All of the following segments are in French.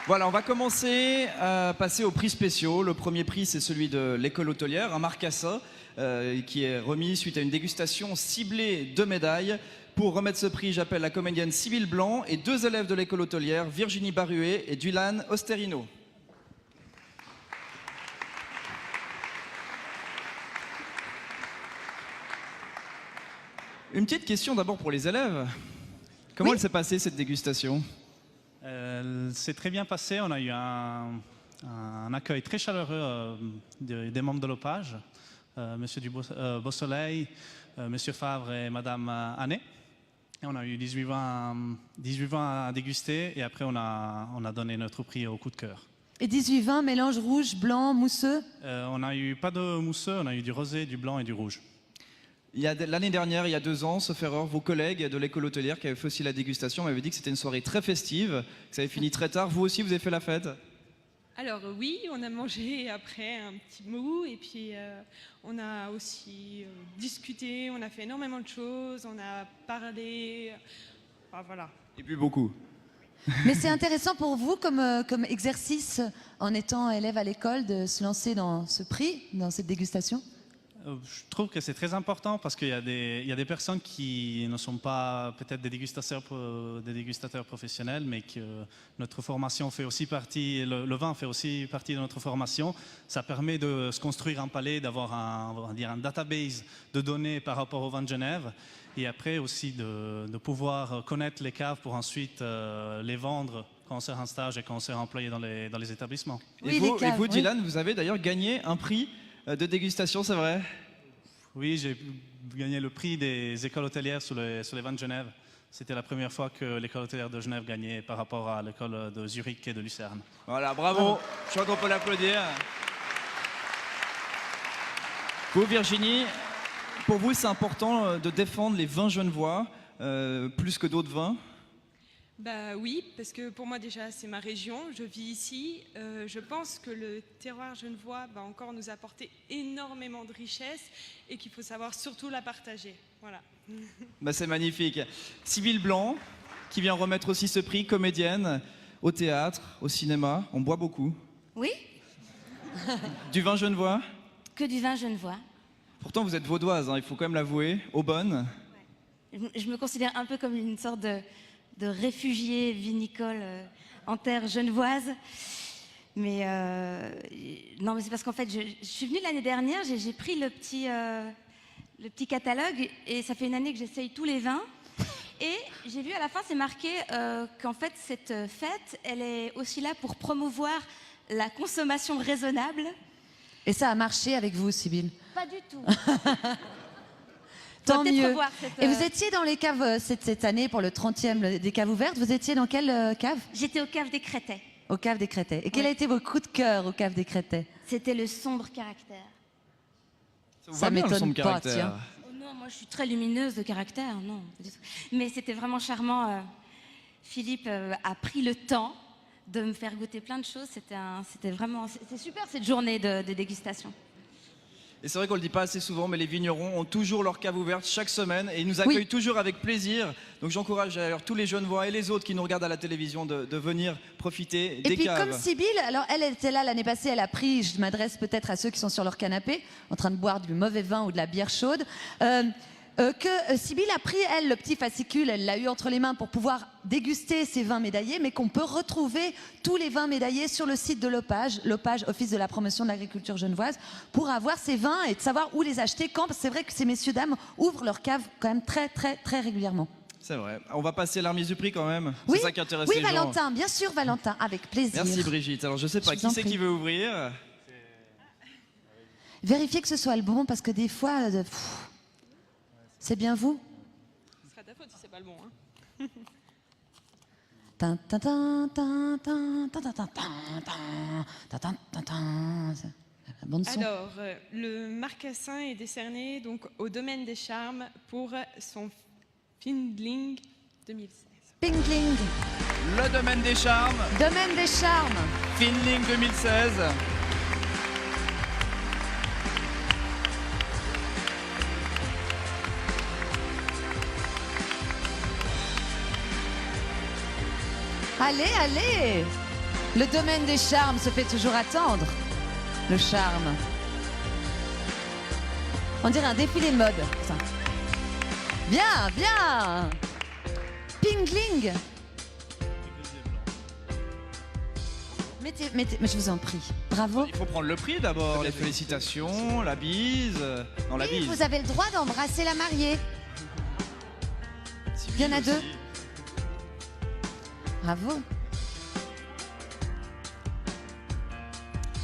Voilà, on va commencer à passer aux prix spéciaux. Le premier prix, c'est celui de l'école hôtelière, un marcassin, qui est remis suite à une dégustation ciblée de médailles. Pour remettre ce prix, j'appelle la comédienne Sybille Blanc et 2 élèves de l'école hôtelière, Virginie Baruet et Dylan Osterino. Une petite question d'abord pour les élèves. Comment elle s'est passée cette dégustation ? C'est très bien passé. On a eu un accueil très chaleureux des membres de l'OPAGE, Monsieur Beausoleil, Monsieur Favre et Madame Annet. Et on a eu 18 vins à déguster et après on a donné notre prix au coup de cœur. Et 18 vins, mélange rouge, blanc, mousseux? On n'a eu pas de mousseux, on a eu du rosé, du blanc et du rouge. L'année dernière, il y a 2 ans, sauf erreur, vos collègues de l'école hôtelière qui avaient fait aussi la dégustation m'avaient dit que c'était une soirée très festive, que ça avait fini très tard. Vous aussi, vous avez fait la fête? Alors oui, on a mangé après un petit mou et puis on a aussi discuté, on a fait énormément de choses, on a parlé, enfin, voilà. Et puis beaucoup. Mais c'est intéressant pour vous comme exercice en étant élève à l'école de se lancer dans ce prix, dans cette dégustation? Je trouve que c'est très important parce qu'il y a des personnes qui ne sont pas peut-être des dégustateurs professionnels, mais que notre formation fait aussi partie, le vin fait aussi partie de notre formation. Ça permet de se construire un palais, d'avoir un database de données par rapport au vin de Genève, et après aussi de pouvoir connaître les caves pour ensuite les vendre quand on sert en stage et quand on sert employé dans les établissements. Oui, et vous, Dylan, vous avez d'ailleurs gagné un prix de dégustation, c'est vrai? Oui, j'ai gagné le prix des écoles hôtelières sur les vins de Genève. C'était la première fois que l'école hôtelière de Genève gagnait par rapport à l'école de Zurich et de Lucerne. Voilà, bravo. Je crois qu'on peut l'applaudir. Vous, Virginie, pour vous, c'est important de défendre les vins genevois plus que d'autres vins? Bah oui, parce que pour moi déjà c'est ma région, je vis ici. Je pense que le terroir genevois va encore nous apporter énormément de richesse et qu'il faut savoir surtout la partager. Voilà. Bah, c'est magnifique. Sybille Blanc, qui vient remettre aussi ce prix, comédienne, au théâtre, au cinéma. On boit beaucoup. Oui, Du vin genevois? que du vin genevois. Pourtant, vous êtes vaudoise, hein, il faut quand même l'avouer, Aubonne. Je me considère un peu comme une sorte de réfugié vinicole en terre genevoise. Mais non, mais c'est parce qu'en fait, je suis venue l'année dernière, j'ai pris le petit catalogue et ça fait une année que j'essaye tous les vins. Et j'ai vu à la fin, c'est marqué qu'en fait, cette fête, elle est aussi là pour promouvoir la consommation raisonnable. Et ça a marché avec vous, Sybille? Pas du tout. Tant mieux. Et vous Et étiez dans les caves cette année pour le 30e des caves ouvertes. Vous étiez dans quelle cave? J'étais aux caves des Crétais. Aux caves des Crétais. Et quel a été vos coups de cœur aux caves des Crétais? C'était le sombre caractère. vous Ça va bien, le m'étonne sombre pas, caractère. tiens. Oh non, moi je suis très lumineuse de caractère, non. Pas du tout. Mais c'était vraiment charmant. Philippe a pris le temps de me faire goûter plein de choses. C'était vraiment, c'est super cette journée de dégustation. Et c'est vrai qu'on le dit pas assez souvent, mais les vignerons ont toujours leur cave ouverte chaque semaine et ils nous accueillent toujours avec plaisir. Donc j'encourage d'ailleurs tous les Genevois et les autres qui nous regardent à la télévision de venir profiter des Et puis caves. comme Sybille, alors elle était là l'année passée, elle a pris, je m'adresse peut-être à ceux qui sont sur leur canapé, en train de boire du mauvais vin ou de la bière chaude, Sybille a pris, elle, le petit fascicule, elle l'a eu entre les mains pour pouvoir déguster ces vins médaillés, mais qu'on peut retrouver tous les vins médaillés sur le site de l'OPAGE, Office de la promotion de l'agriculture genevoise, pour avoir ces vins et de savoir où les acheter, quand, parce que c'est vrai que ces messieurs-dames ouvrent leur cave quand même très, très, très régulièrement. C'est vrai. On va passer à la remise du prix quand même. Oui, C'est ça qui intéresse oui, les gens. Valentin, bien sûr, Valentin, avec plaisir. Merci Brigitte. Alors je sais pas, Je vous en qui c'est prie. qui veut ouvrir? Vérifiez que ce soit le bon, parce que des fois, c'est bien vous. Ce sera ta faute si c'est pas le bon. Hein. Tin, tin, tin, tin, tin, tin, tin, tin, tin, tin, tin, tin. C'est la bande son. Alors, le marcassin est décerné donc au Domaine des Charmes pour son Findling 2016. Pingling, Le Domaine des Charmes, Domaine des Charmes. Findling 2016. Allez, allez. Le domaine des charmes se fait toujours attendre. Le charme. On dirait un défilé de mode. Ça. Bien, bien. Pingling. Mais je vous en prie. Bravo. Il faut prendre le prix d'abord, les félicitations, la bise. Non, la Oui, bise. vous avez le droit d'embrasser la mariée. Il y en a deux. Bravo.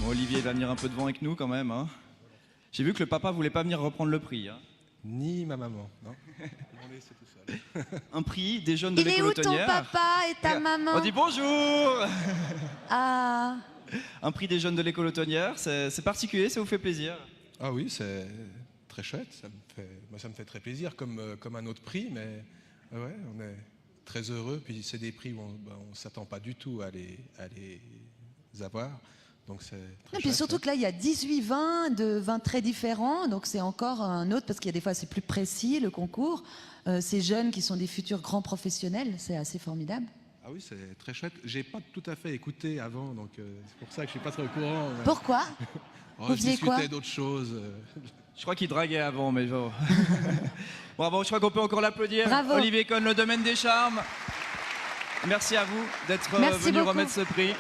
Bon, Olivier va venir un peu devant avec nous quand même. Hein. J'ai vu que le papa voulait pas venir reprendre le prix. Hein. Ni ma maman, non. Ils m'ont laissé tout seul. Un prix des jeunes de Il est l'école où ton automnière. papa et ta maman? On dit bonjour. Ah. Un prix des jeunes de l'école automnière, c'est particulier, ça vous fait plaisir? Ah oui, c'est très chouette. Ça me fait très plaisir, comme un autre prix, mais ouais, on est très heureux. Puis c'est des prix où on ne s'attend pas du tout à les avoir. Donc c'est très Et puis chouette, surtout ouais. que là, il y a 18 vins, de vins très différents, donc c'est encore un autre, parce qu'il y a des fois c'est plus précis le concours. Ces jeunes qui sont des futurs grands professionnels, c'est assez formidable. Ah oui, c'est très chouette. J'ai pas tout à fait écouté avant, donc c'est pour ça que je suis pas très au courant. Mais... Pourquoi? Oh, Vous je faisiez quoi? discutais d'autres choses. Je crois qu'il draguait avant, mais bon. Bravo, je crois qu'on peut encore l'applaudir. Bravo. Olivier Cohn, le domaine des charmes. Merci à vous d'être Merci venu beaucoup. remettre ce prix.